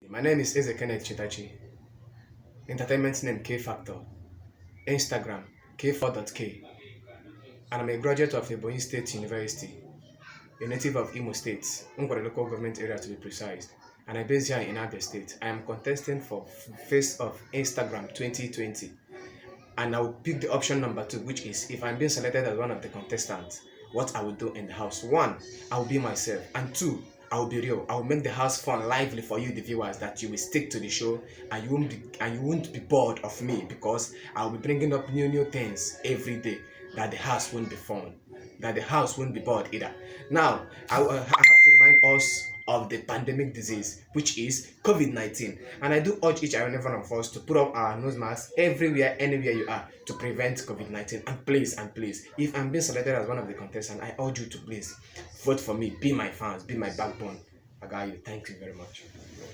My name is Eze Kenneth Chitachi. Entertainment name K Factor. Instagram K4.K. And I'm a graduate of Ebonyi State University, a native of Imo State, Ngwara local government area to be precise. And I base here in Abia State. I am contesting for Face of Instagram 2020. And I will pick the option number 2, which is if I'm being selected as one of the contestants, what I will do in the house. 1, I will be myself, and 2, I will be real. I will make the house fun, lively for you, the viewers, that you will stick to the show and you won't be bored of me, because I will be bringing up new things every day. That the house won't be fun, that the house won't be bored either. Now, I have to remind us of the pandemic disease, which is COVID-19. And I do urge each and every one of us to put up our nose mask everywhere, anywhere you are, to prevent COVID-19. And please, if I'm being selected as one of the contestants, I urge you to please vote for me. Be my fans, be my backbone. I got you. Thank you very much.